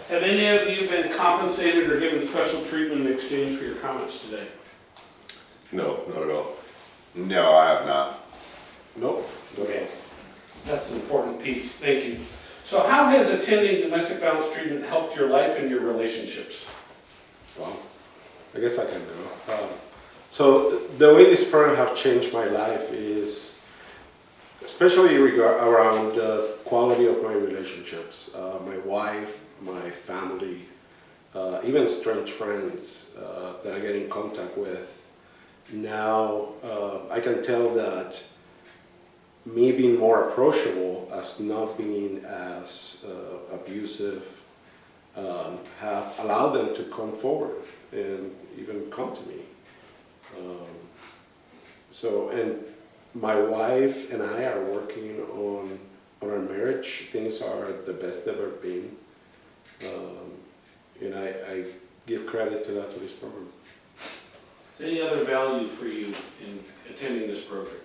Have any of you been compensated or given special treatment in exchange for your comments today? No, not at all. No, I have not. Nope. Okay. That's an important piece. Thank you. So how has attending domestic violence treatment helped your life and your relationships? Well, I guess I can go. So the way this program have changed my life is especially around the quality of my relationships. My wife, my family, even strange friends that I get in contact with. Now I can tell that me being more approachable as not being as abusive have allowed them to come forward and even come to me. And my wife and I are working on our marriage. Things are the best they've ever been. And I give credit to this program. Any other value for you in attending this program?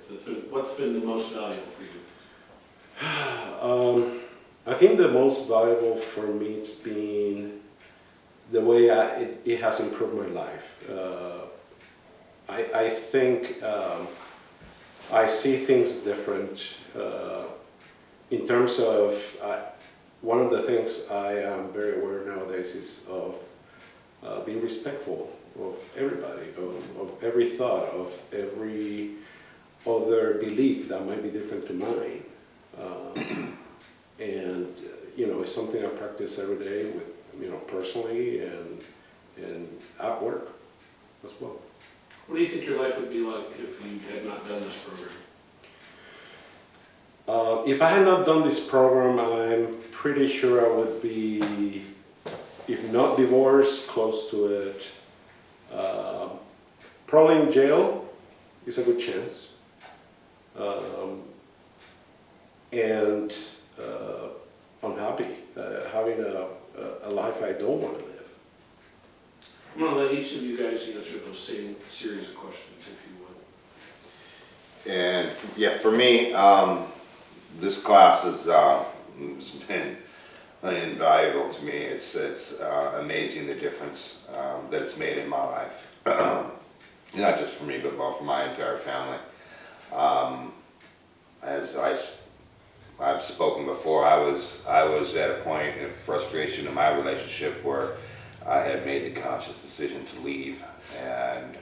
What's been the most valuable for you? I think the most valuable for me has been the way it has improved my life. I think I see things different in terms of one of the things I am very aware nowadays is of being respectful of everybody, of every thought, of every other belief that might be different to mine. And it's something I practice every day with, personally and at work as well. What do you think your life would be like if you had not done this program? If I had not done this program, I'm pretty sure I would be, if not divorced, close to it. Probably in jail is a good chance. And unhappy, having a life I don't want to live. I'm going to let each of you guys answer those same series of questions, if you would. And yeah, for me, this class has been invaluable to me. It's amazing the difference that it's made in my life. Not just for me, but for my entire family. As I've spoken before, I was at a point of frustration in my relationship where I had made the conscious decision to leave, and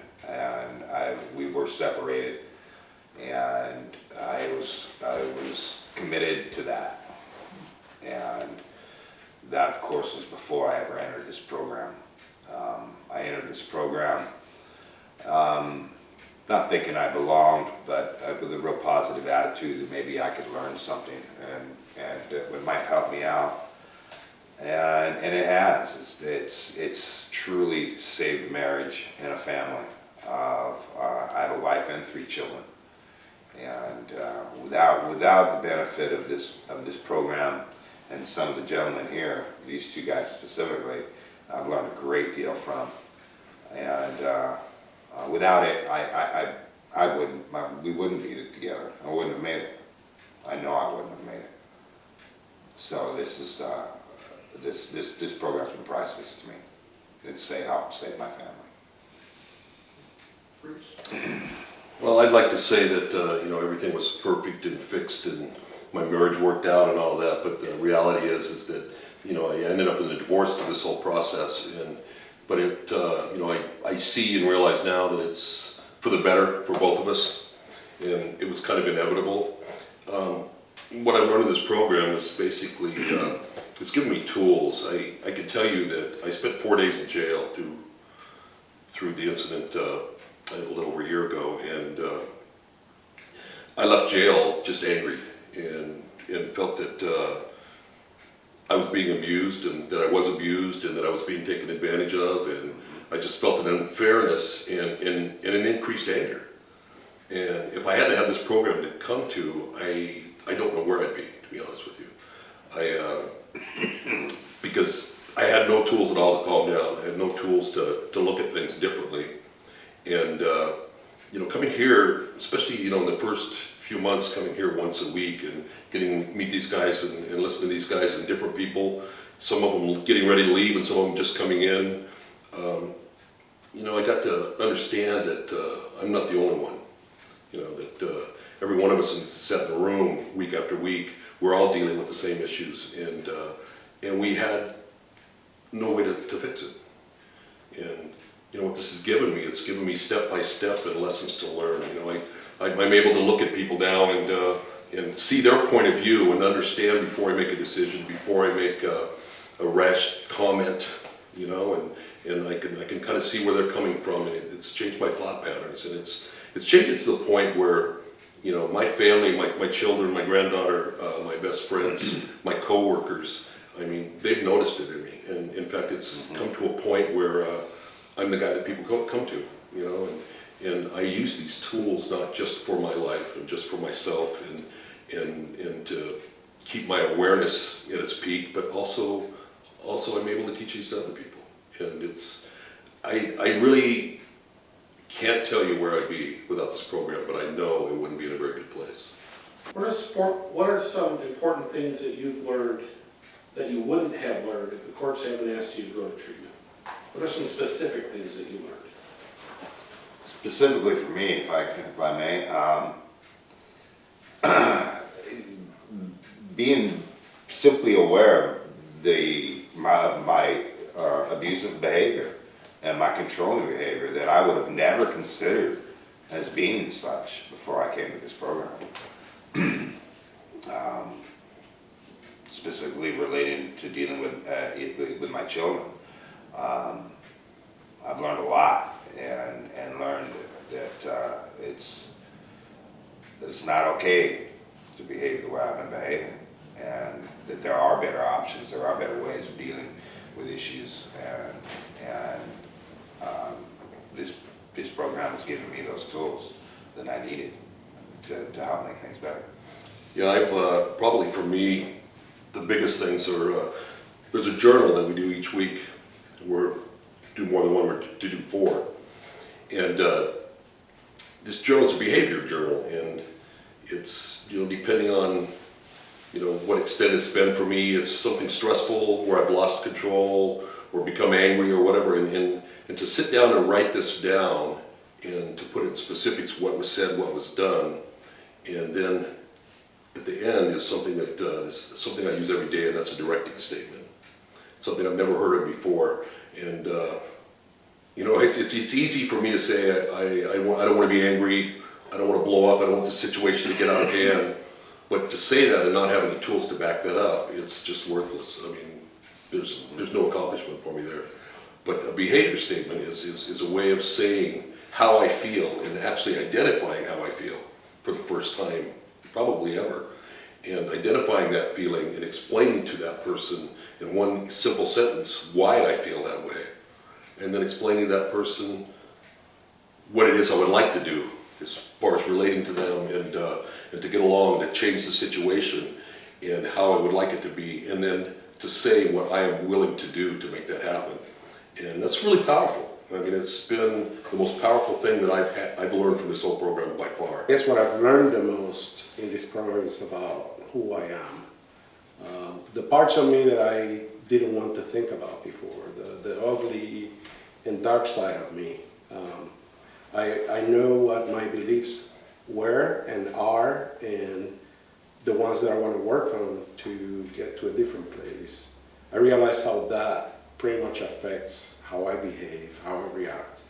we were separated, and I was committed to that, and that of course was before I ever entered this program. I entered this program not thinking I belonged, but with a real positive attitude that maybe I could learn something and it might help me out. And it has. It's truly saved a marriage and a family. I have a wife and 3 children, and without the benefit of this program and some of the gentlemen here, these 2 guys specifically, I've learned a great deal from. And without it, we wouldn't be together. I wouldn't have made it. I know I wouldn't have made it. So this is. This program's been priceless to me. It's helped save my family. Bruce? Well, I'd like to say that everything was perfect and fixed and my marriage worked out and all that, but the reality is that I ended up in a divorce through this whole process, but I see and realize now that it's for the better for both of us, and it was kind of inevitable. What I've learned in this program is basically it's given me tools. I can tell you that I spent 4 days in jail through the incident a little over a year ago, and I left jail just angry and felt that I was being abused and that I was abused and that I was being taken advantage of, and I just felt an unfairness and an increased anger. And if I hadn't had this program to come to, I don't know where I'd be, to be honest with you. Because I had no tools at all to calm down. I had no tools to look at things differently. And coming here, especially in the first few months coming here once a week and getting to meet these guys and listen to these guys and different people, some of them getting ready to leave and some of them just coming in. You know, I got to understand that I'm not the only one. You know, that every one of us is sat in a room week after week, we're all dealing with the same issues, and we had no way to fix it. And you know what this has given me, it's given me step by step and lessons to learn. You know, I'm able to look at people now and see their point of view and understand before I make a decision, before I make a rash comment, you know, and I can kind of see where they're coming from, and it's changed my thought patterns, and it's changed it to the point where, you know, my family, my children, my granddaughter, my best friends, my coworkers, I mean, they've noticed it in me, and in fact, it's come to a point where I'm the guy that people come to, you know, and I use these tools not just for my life and just for myself and to keep my awareness at its peak, but also I'm able to teach these to other people, and I really can't tell you where I'd be without this program, but I know it wouldn't be in a very good place. What are some important things that you've learned that you wouldn't have learned if the courts haven't asked you to go to treatment? What are some specific things that you learned? Specifically for me, if I may, being simply aware of my abusive behavior and my controlling behavior that I would have never considered as being such before I came to this program. Specifically relating to dealing with my children. I've learned a lot and learned that it's not okay to behave the way I've been behaving, and that there are better options, there are better ways of dealing with issues, and this program has given me those tools that I needed to help make things better. Yeah, I've probably for me, the biggest things are, there's a journal that we do each week. We're do more than one, we're to do 4. And this journal is a behavior journal, and it's, you know, depending on, you know, what extent it's been for me, it's something stressful where I've lost control or become angry or whatever, and to sit down and write this down and to put in specifics what was said, what was done, and then at the end is something that is something I use every day, and that's a directing statement. Something I've never heard of before, and you know, it's easy for me to say I don't want to be angry, I don't want to blow up, I don't want the situation to get out of hand, but to say that and not having the tools to back that up, it's just worthless. I mean, there's no accomplishment for me there. But a behavior statement is a way of saying how I feel and actually identifying how I feel for the first time, probably ever, and identifying that feeling and explaining to that person in one simple sentence why I feel that way, and then explaining to that person what it is I would like to do as far as relating to them and to get along, to change the situation and how I would like it to be, and then to say what I am willing to do to make that happen. And that's really powerful. I mean, it's been the most powerful thing that I've learned from this whole program by far. I guess what I've learned the most in this program is about who I am. The parts of me that I didn't want to think about before, the ugly and dark side of me. I know what my beliefs were and are, and the ones that I want to work on to get to a different place. I realize how that pretty much affects how I behave, how I react,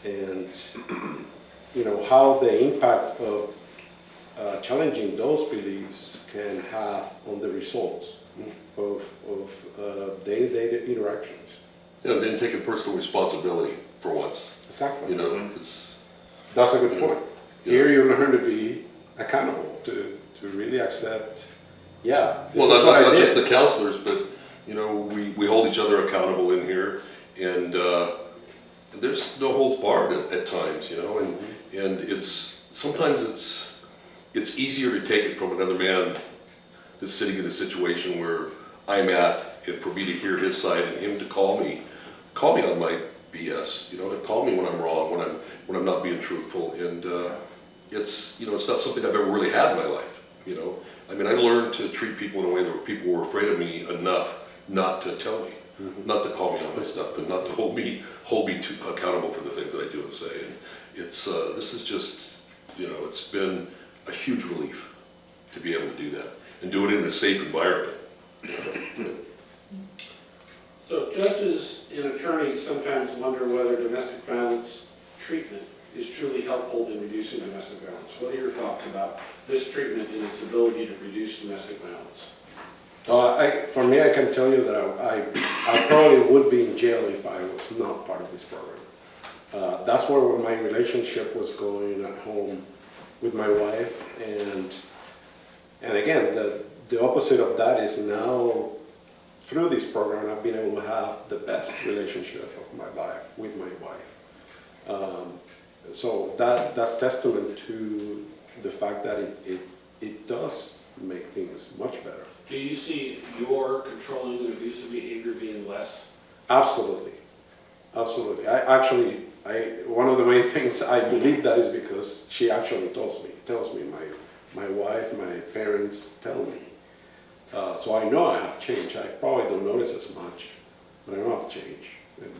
and you know how the impact of challenging those beliefs can have on the results of day-to-day interactions. You know, then taking personal responsibility for once. Exactly. You know, is That's a good point. Yeah. Here you learn to be accountable, to really accept, yeah, this well, is what I not did. just the counselors, but you know, we hold each other accountable in here, and there's no holds barred at times, you know, and it's sometimes it's easier to take it from another man that's sitting in a situation where I'm at, and for me to hear his side and him to call me on my BS, you know, to call me when I'm wrong, when I'm not being truthful, and it's, you know, it's not something I've ever really had in my life, you know. I mean, I learned to treat people in a way that people were afraid of me enough not to tell me, not to call me on my stuff, and not to hold me accountable for the things that I do and say. And it's, this is just, you know, it's been a huge relief to be able to do that and do it in a safe environment. So judges and attorneys sometimes wonder whether domestic violence treatment is truly helpful in reducing domestic violence. What are your thoughts about this treatment and its ability to reduce domestic violence? For me, I can tell you that I probably would be in jail if I was not part of this program. That's where my relationship was going at home with my wife, and again, the opposite of that is now through this program I've been able to have the best relationship of my life with my wife. So that's testament to the fact that it does make things much better. Do you see your controlling and abusive behavior being less? Absolutely, absolutely. One of the main things I believe that is because she actually tells me, my wife, my parents tell me. So I know I have changed. I probably don't notice as much, but I know I've changed.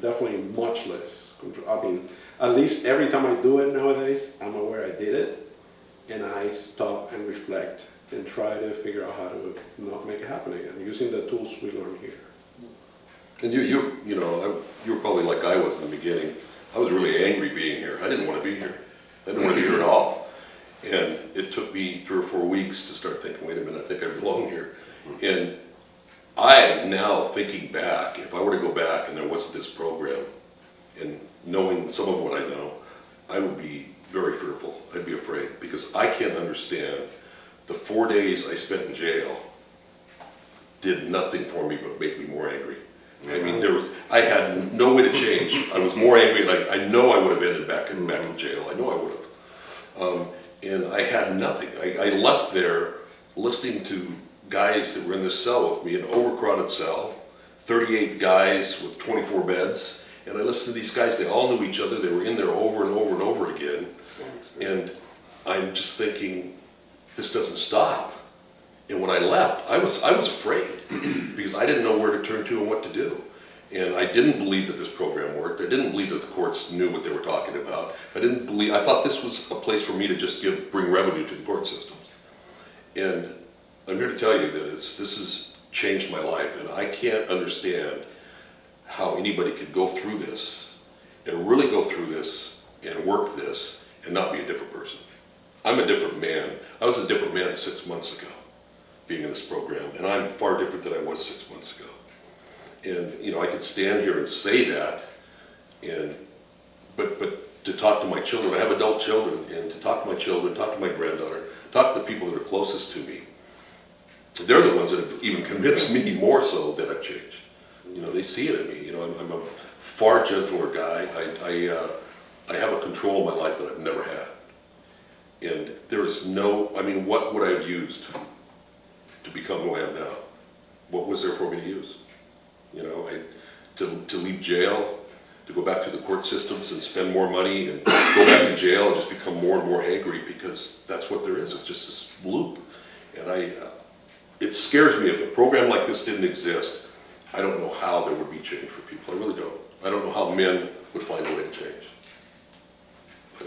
Definitely much less control. I mean, at least every time I do it nowadays, I'm aware I did it, and I stop and reflect and try to figure out how to not make it happen again, using the tools we learn here. And you know, you were probably like I was in the beginning. I was really angry being here. I didn't want to be here. I didn't want to be here at all. And it took me 3 or 4 weeks to start thinking, wait a minute, I think I belong here. And I, now thinking back, if I were to go back and there wasn't this program, and knowing some of what I know, I would be very fearful. I'd be afraid, because I can't understand the 4 days I spent in jail did nothing for me but make me more angry. I mean, I had no way to change. I was more angry, and I know I would have ended back in jail. I know I would have. And I had nothing. I left there listening to guys that were in this cell with me, an overcrowded cell, 38 guys with 24 beds. And I listened to these guys, they all knew each other, they were in there over and over and over again. And I'm just thinking, this doesn't stop. And when I left, I was afraid because I didn't know where to turn to and what to do. And I didn't believe that this program worked. I didn't believe that the courts knew what they were talking about. I thought this was a place for me to just bring revenue to the court systems. And I'm here to tell you that this has changed my life, and I can't understand how anybody could go through this and really go through this and work this and not be a different person. I'm a different man. I was a different man 6 months ago being in this program, and I'm far different than I was 6 months ago. And you know, I could stand here and say that, but to talk to my children, I have adult children, and to talk to my children, talk to my granddaughter, talk to the people that are closest to me, they're the ones that have even convinced me more so that I've changed. You know, they see it in me. You know, I'm a far gentler guy. I have a control of my life that I've never had. And there is no, I mean, what would I have used to become who I am now? What was there for me to use? You know, to leave jail, to go back through the court systems and spend more money and go back to jail and just become more and more angry, because that's what there is. It's just this loop. And it scares me. If a program like this didn't exist, I don't know how there would be change for people. I really don't. I don't know how men would find a way to change.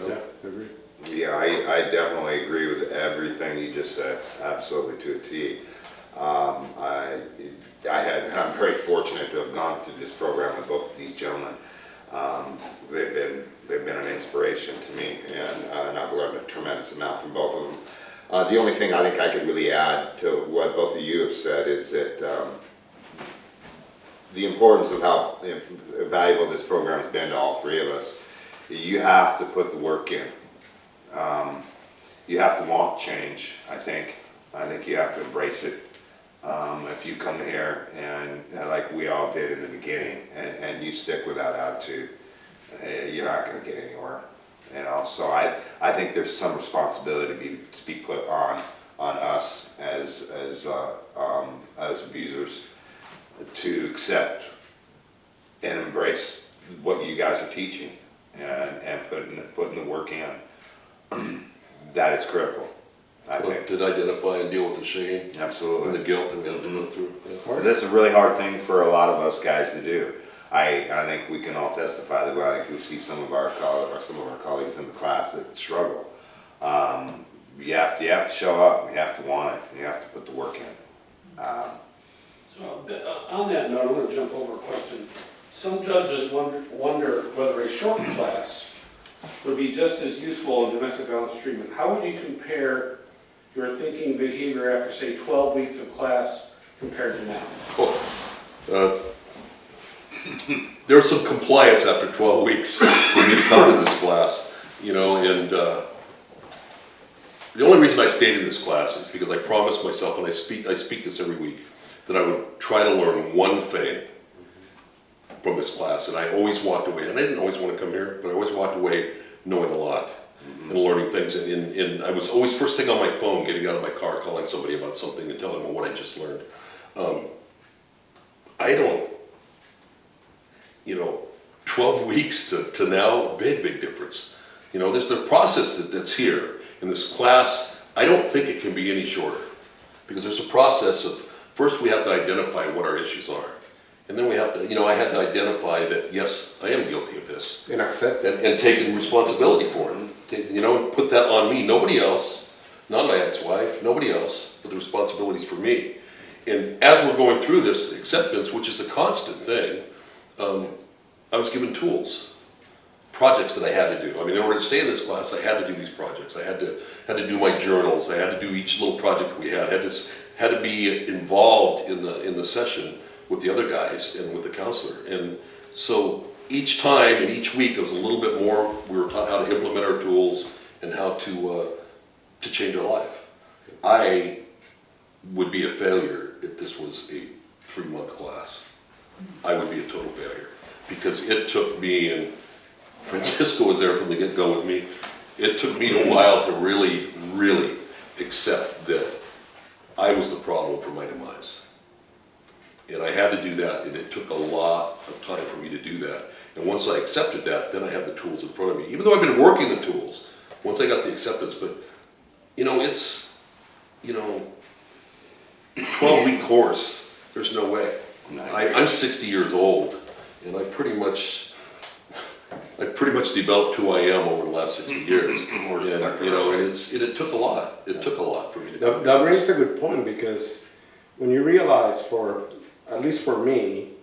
Yeah, I agree. Yeah, I definitely agree with everything you just said, absolutely to a T. I'm very fortunate to have gone through this program with both of these gentlemen. They've been an inspiration to me, and I've learned a tremendous amount from both of them. The only thing I think I could really add to what both of you have said is that the importance of how valuable this program has been to all three of us. You have to put the work in. You have to want change, I think. I think you have to embrace it. If you come here and like we all did in the beginning, and you stick with that attitude, you're not going to get anywhere. You know, so I think there's some responsibility to be put on us as abusers to accept and embrace what you guys are teaching and putting the work in. that is critical, I think. To identify and deal with the shame and Absolutely. the guilt that we have to go through. Yeah. That's a really hard thing for a lot of us guys to do. I think we can all testify that. I think we see some of our colleagues in the class that struggle. You have to show up. You have to want it. You have to put the work in. So, on that note, I'm going to jump over a question. Some judges wonder whether a short class would be just as useful in domestic violence treatment. How would you compare your thinking behavior after, say, 12 weeks of class compared to now? Well, there's some compliance after 12 weeks for me to come to this class, you know, and the only reason I stayed in this class is because I promised myself, and I speak this every week, that I would try to learn one thing from this class, and I always walked away, and I didn't always want to come here, but I always walked away knowing a lot and learning things, and I was always first thing on my phone, getting out of my car, calling somebody about something and telling them what I just learned. I don't, 12 weeks to now, big difference. There's the process that's here in this class. I don't think it can be any shorter, because there's a process of, first we have to identify what our issues are. And then we have to, I had to identify that, yes, I am guilty of this. And accept it. And taking responsibility for it. Put that on me, nobody else, not my ex-wife, nobody else, but the responsibility's for me. And as we're going through this acceptance, which is a constant thing, I was given tools, projects that I had to do. I mean, in order to stay in this class, I had to do these projects. I had to do my journals. I had to do each little project we had. Had to be involved in the session with the other guys and with the counselor. And so each time and each week, it was a little bit more. We were taught how to implement our tools and how to change our life. I would be a failure if this was a 3-month class. I would be a total failure, because it took me, and Francisco was there from the get-go with me, it took me a while to really, really accept that I was the problem for my demise. And I had to do that, and it took a lot of time for me to do that. And once I accepted that, then I had the tools in front of me. Even though I've been working the tools, once I got the acceptance, but it's, 12-week course, there's no way. I'm 60 years old, and I pretty much developed who I am over the last 60 years. And, it took a lot. It took a lot for me to do That brings a good point, because when you realize, at least for me,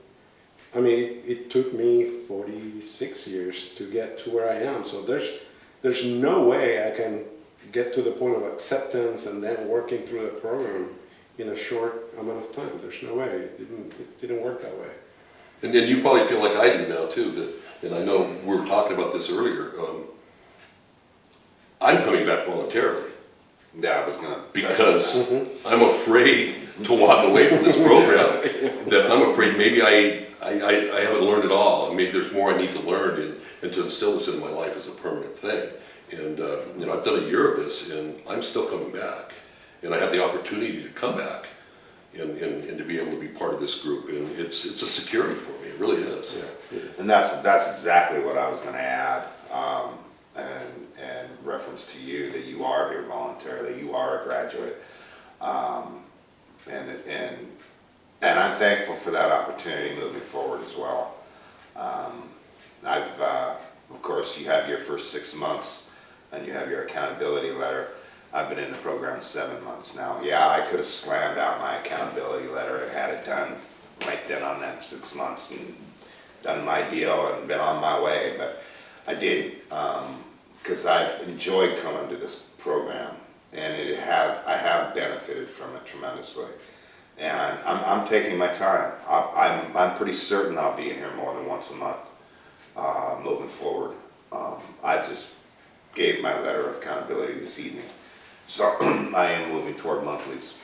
I mean, it took me 46 years to get to where I am. So there's no way I can get to the point of acceptance and then working through the program in a short amount of time. There's no way. It didn't work that way. And then you probably feel like I do now too, and I know we were talking about this earlier. I'm coming back voluntarily Yeah, I was gonna. because I'm afraid to walk away from this program. That I'm afraid maybe I haven't learned it all, and maybe there's more I need to learn and to instill this in my life as a permanent thing. And I've done a year of this, and I'm still coming back, and I have the opportunity to come back and to be able to be part of this group, and it's a security for me. It really is. Yeah, it is. And that's exactly what I was going to add, and reference to you, that you are here voluntarily, you are a graduate, and I'm thankful for that opportunity moving forward as well. Of course, you have your first 6 months, and you have your accountability letter. I've been in the program 7 months now. Yeah, I could have slammed out my accountability letter and had it done right then on that 6 months and done my deal and been on my way, but I didn't, because I've enjoyed coming to this program, and I have benefited from it tremendously. And I'm taking my time. I'm pretty certain I'll be in here more than once a month moving forward. I just gave my letter of accountability this evening. So I am moving toward monthlies,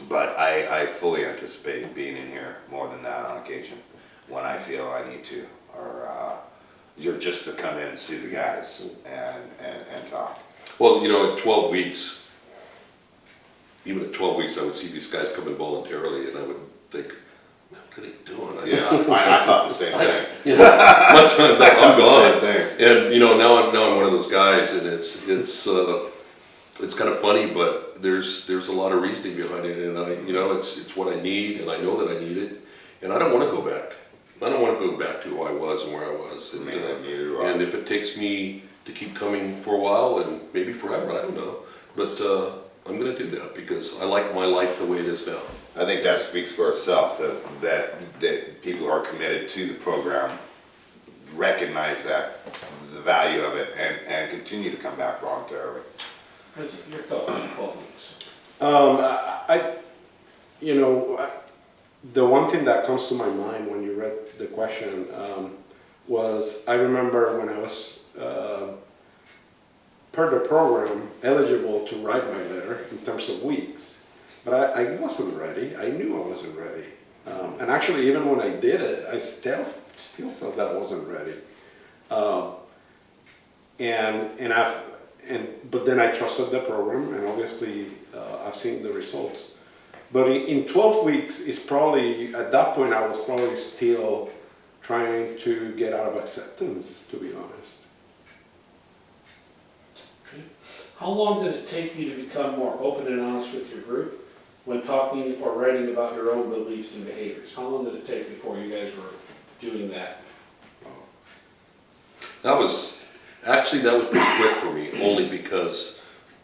but I fully anticipate being in here more than that on occasion when I feel I need to, or you're just to come in and see the guys and talk. Well, at 12 weeks, even at 12 weeks, I would see these guys come in voluntarily, and I would think, what are they doing? Yeah, I thought the same thing. Much times I'm gone, Same thing. and now I'm one of those guys, and it's it's kind of funny, but there's a lot of reasoning behind it, and it's what I need, and I know that I need it, and I don't want to go back. I don't want to go back to who I was and where I was, and, and if it takes me to keep coming for a while and maybe forever, I don't know, but I'm going to do that because I like my life the way it is now. I think that speaks for itself, that people who are committed to the program recognize that, the value of it, and continue to come back voluntarily. President, your thoughts on 12 weeks? The one thing that comes to my mind when you read the question was, I remember when I was, per the program, eligible to write my letter in terms of weeks. But I wasn't ready. I knew I wasn't ready. And actually, even when I did it, I still felt that I wasn't ready. But then I trusted the program, and obviously I've seen the results. But in 12 weeks, it's probably, at that point, I was probably still trying to get out of acceptance, to be honest. Okay. How long did it take you to become more open and honest with your group when talking or writing about your own beliefs and behaviors? How long did it take before you guys were doing that? That was pretty quick for me, only because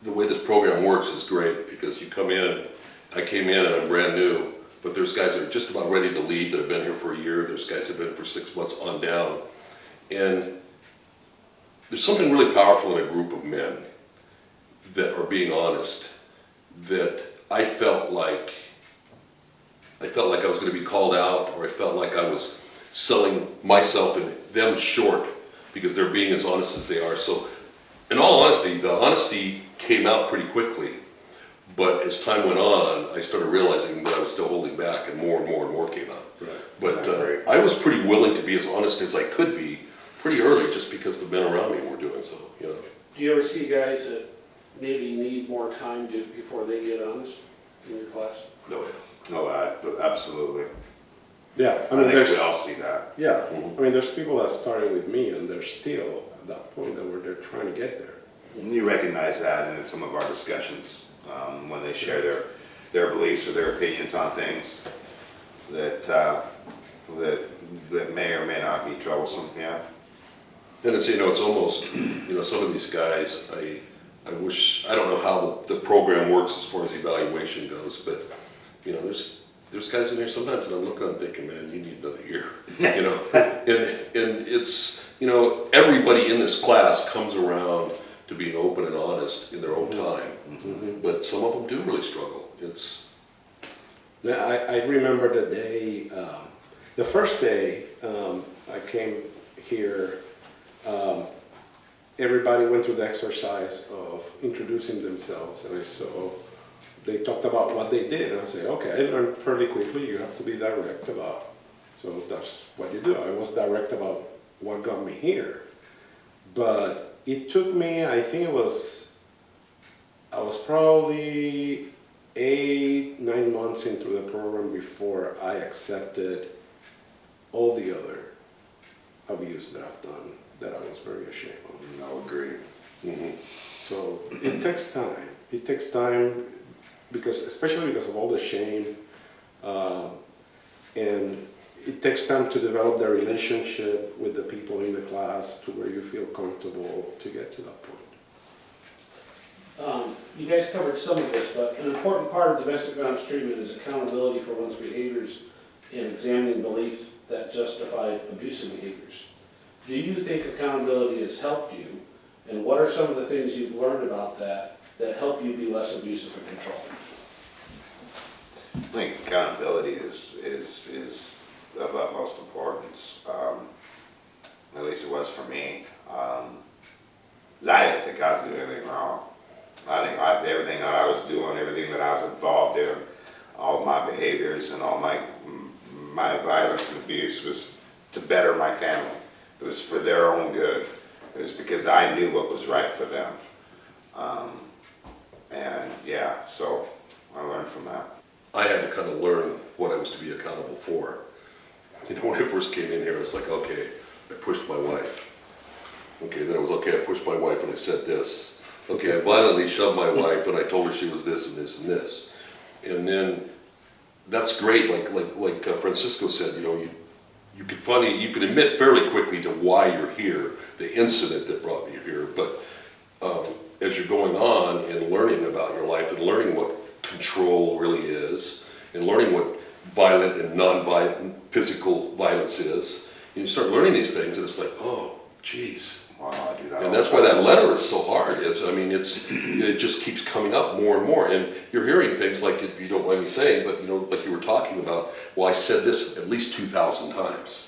the way this program works is great, because you come in, I came in and I'm brand new, but there's guys that are just about ready to leave that have been here for a year, there's guys that have been for 6 months on down, and there's something really powerful in a group of men that are being honest, that I felt like I was going to be called out, or I felt like I was selling myself and them short because they're being as honest as they are. So in all honesty, the honesty came out pretty quickly, but as time went on, I started realizing that I was still holding back, and more came out. Right. But I was pretty willing to be as honest as I could be pretty early, just because the men around me were doing so, Do you ever see guys that maybe need more time before they get honest in your class? No. No, absolutely. Yeah, I think we all see that. Yeah, I mean, there's people that started with me, and they're still at that point that they're trying to get there. And you recognize that in some of our discussions, when they share their beliefs or their opinions on things that may or may not be troublesome, yeah. And it's, it's almost, some of these guys, I don't know how the program works as far as evaluation goes, but, there's guys in here sometimes that I'm looking at them thinking, man, you need another year, and it's, everybody in this class comes around to being open and honest in their own time, but some of them do really struggle. Yeah, I remember the day, the first day I came here, everybody went through the exercise of introducing themselves, and I saw they talked about what they did, and I said, okay, I learned fairly quickly, you have to be direct about, so that's what you do. I was direct about what got me here, but it took me, I was probably 8-9 months into the program before I accepted all the other abuse that I've done that I was very ashamed of. No, agree. So it takes time. It takes time especially because of all the shame, and it takes time to develop the relationship with the people in the class to where you feel comfortable to get to that point. You guys covered some of this, but an important part of domestic violence treatment is accountability for one's behaviors and examining beliefs that justify abusive behaviors. Do you think accountability has helped you, and what are some of the things you've learned about that help you be less abusive and controlling? I think accountability is of utmost importance. At least it was for me. I didn't think I was doing anything wrong. I think everything that I was doing, everything that I was involved in, all of my behaviors and all my violence and abuse was to better my family. It was for their own good. It was because I knew what was right for them. And yeah, so I learned from that. I had to kind of learn what I was to be accountable for. When I first came in here, it's like, okay, I pushed my wife. Okay, then it was, okay, I pushed my wife and I said this. Okay, I violently shoved my wife and I told her she was this and this and this. And then, that's great, like Francisco said, you know, you could admit fairly quickly to why you're here, the incident that brought you here, but as you're going on and learning about your life and learning what control really is, and learning what violent and non-violent physical violence is, you start learning these things and it's like, oh, geez. Wow, I do that. And that's why that letter is so hard. It just keeps coming up more and more. And you're hearing things like, if you don't mind me saying, but you know, like you were talking about, well, I said this at least 2,000 times.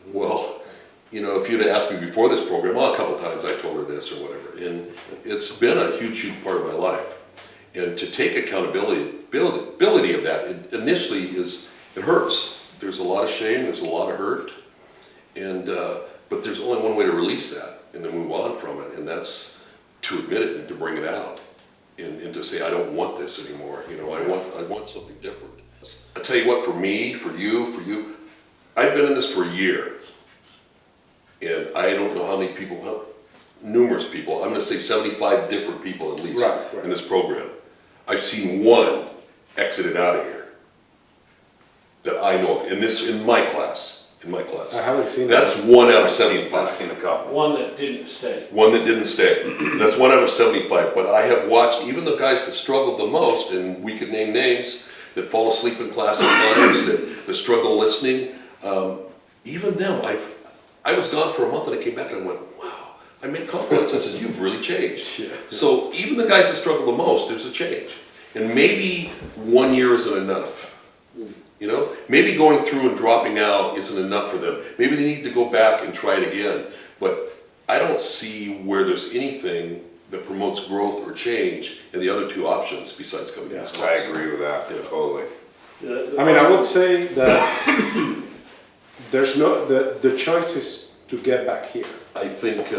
Well, you know, if you'd have asked me before this program, well, a couple times I told her this or whatever. And it's been a huge, huge part of my life. And to take accountability of that, initially it hurts. There's a lot of shame, there's a lot of hurt. And, but there's only one way to release that and to move on from it, and that's to admit it and to bring it out and to say, I don't want this anymore. You know, I want something different. I tell you what, for me, for you, I've been in this for a year, and I don't know how many people, numerous people, I'm going to say 75 different people at least in this program. I've seen one exited out of here that I know of in my class. I haven't seen That's that. one out of I've 75. seen a couple. One that didn't stay. One that didn't stay. That's one out of 75. But I have watched even the guys that struggled the most, and we could name names, that fall asleep in class at times, that struggle listening. Even them, I was gone for a month and I came back and I went, wow. I made compliments. I said, you've really changed. Yeah. So even the guys that struggle the most, there's a change. And maybe 1 year isn't enough. You know, maybe going through and dropping out isn't enough for them. Maybe they need to go back and try it again. But I don't see where there's anything that promotes growth or change in the other two options besides coming to this I class. agree with that, Yeah. totally. I mean, I would say that there's the choice is to get back here. I think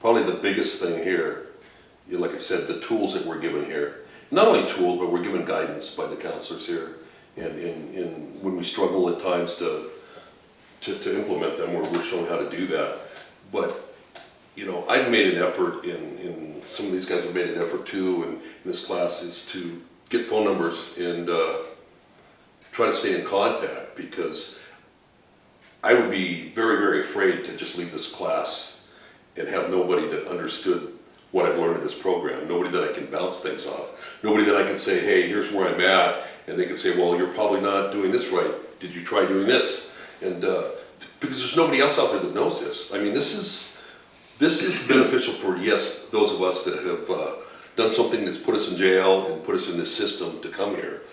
probably the biggest thing here, you know, like I said, the tools that we're given here. Not only tools, but we're given guidance by the counselors here. And when we struggle at times to implement them, we're shown how to do that. But, you know, I've made an effort, and some of these guys have made an effort too, and in this class is to get phone numbers and try to stay in contact, because I would be very, very afraid to just leave this class and have nobody that understood what I've learned in this program, nobody that I can bounce things off, nobody that I can say, hey, here's where I'm at, and they can say, well, you're probably not doing this right, did you try doing this? And because there's nobody else out there that knows this. I mean, this is beneficial for, yes, those of us that have done something that's put us in jail and put us in this system to come here,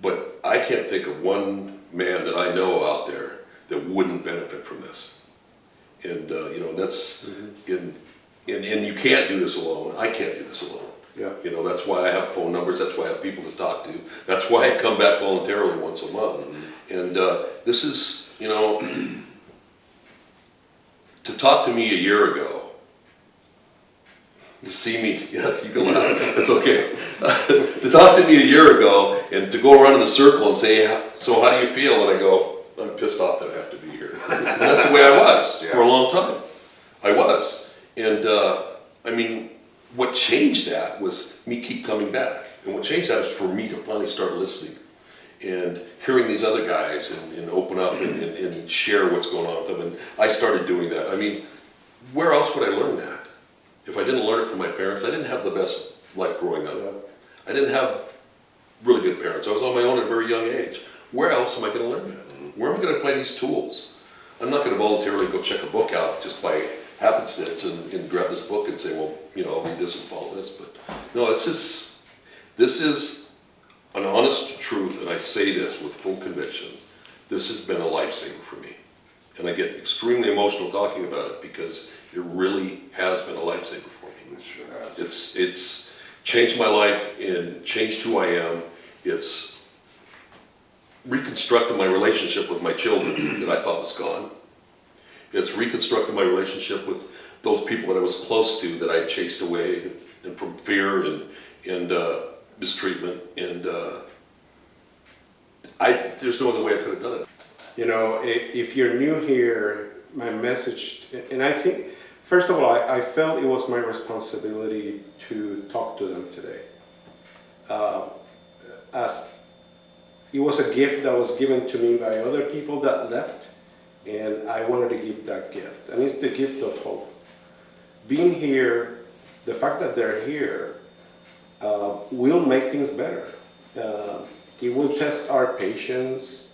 but I can't think of one man that I know out there that wouldn't benefit from this. And you know, that's and you can't do this alone. I can't do this alone. Yeah. You know, that's why I have phone numbers. That's why I have people to talk to. That's why I come back voluntarily once a month. And this is, you know, to talk to me a year ago, to see me, yeah, you can laugh, it's okay. To talk to me a year ago and to go around in the circle and say, so how do you feel? And I go, I'm pissed off that I have to be here. And that's the way I was for a long time. I was. And I mean, what changed that was me keep coming back. And what changed that is for me to finally start listening and hearing these other guys and open up and share what's going on with them. And I started doing that. I mean, where else would I learn that? If I didn't learn it from my parents, I didn't have the best life growing up. I didn't have really good parents. I was on my own at a very young age. Where else am I going to learn that? Where am I going to apply these tools? I'm not going to voluntarily go check a book out just by happenstance and grab this book and say, well, you know, I'll read this and follow this. But no, this is an honest truth, and I say this with full conviction. This has been a lifesaver for me. And I get extremely emotional talking about it because it really has been a lifesaver for me. It sure has. It's changed my life and changed who I am. It's reconstructed my relationship with my children that I thought was gone. It's reconstructed my relationship with those people that I was close to that I chased away and from fear and mistreatment. And there's no other way I could have done it. You know, if you're new here, my message, and I think First of all, I felt it was my responsibility to talk to them today. As it was a gift that was given to me by other people that left, and I wanted to give that gift. And it's the gift of hope. Being here, the fact that they're here, will make things better. It will test our patience.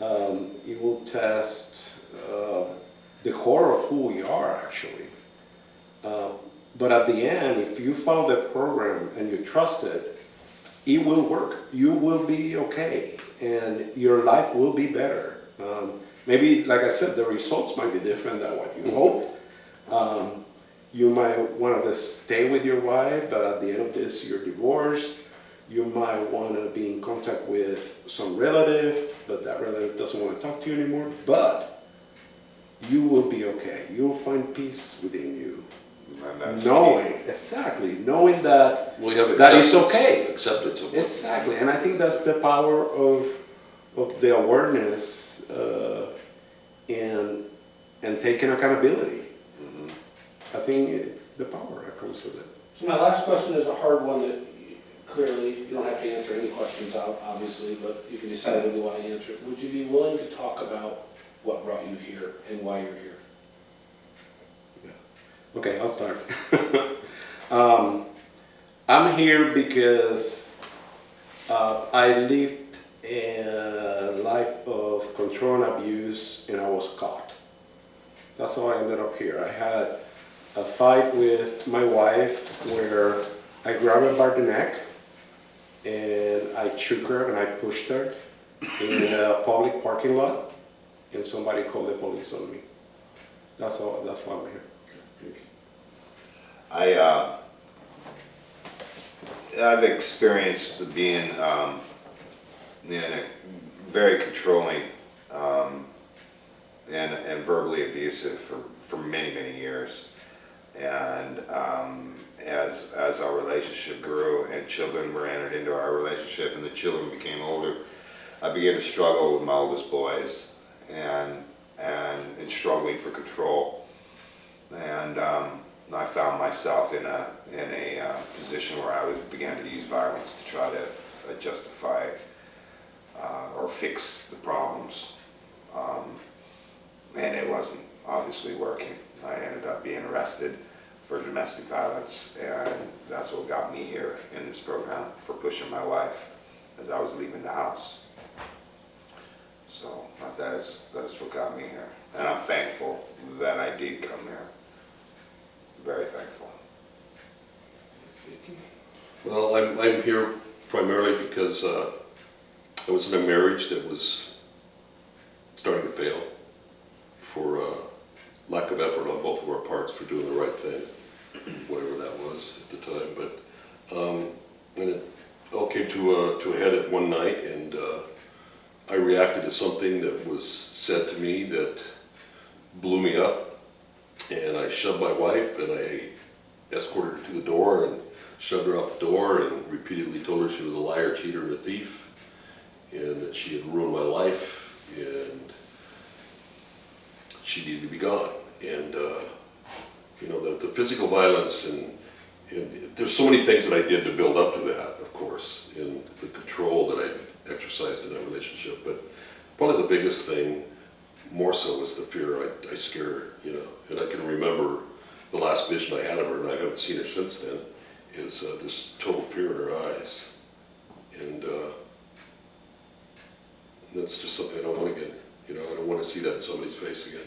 It will test the core of who we are, actually. But at the end, if you follow the program and you trust it, it will work. You will be okay, and your life will be better. Maybe, like I said, the results might be different than what you hoped. You might want to stay with your wife, but at the end of this, you're divorced. You might want to be in contact with some relative, but that relative doesn't want to talk to you anymore. But you will be okay. You'll find peace within you. Knowing that Well, you have that is acceptance, okay. acceptance of what. Exactly, and I think that's the power of the awareness and taking accountability. I think it's the power that comes with it. So my last question is a hard one that clearly you don't have to answer any questions out, obviously, but you can decide whether you want to answer it. Would you be willing to talk about what brought you here and why you're here? Okay, I'll start. I'm here because I lived a life of control and abuse, and I was caught. That's how I ended up here. I had a fight with my wife where I grabbed her by the neck and I shook her and I pushed her in a public parking lot, and somebody called the police on me. That's why I'm here. I've experienced being very controlling and verbally abusive for many years. And as our relationship grew and children were entered into our relationship and the children became older, I began to struggle with my oldest boys and struggling for control. And I found myself in a position where I began to use violence to try to justify or fix the problems, and it wasn't obviously working. I ended up being arrested for domestic violence, and that's what got me here in this program for pushing my wife as I was leaving the house. So that is what got me here, and I'm thankful that I did come here. Very thankful. Well, I'm here primarily because I was in a marriage that was starting to fail for lack of effort on both of our parts for doing the right thing, whatever that was at the time. But and it all came to a head at one night, and I reacted to something that was said to me that blew me up. And I shoved my wife, and I escorted her to the door and shoved her out the door and repeatedly told her she was a liar, cheater, and a thief, and that she had ruined my life and she needed to be gone. And you know, the physical violence and there's so many things that I did to build up to that, of course, and the control that I exercised in that relationship. But probably the biggest thing more so was the fear I scared her, you know. And I can remember the last vision I had of her, and I haven't seen her since then, is this total fear in her eyes. And that's just something I don't want again. You know, I don't want to see that in somebody's face again.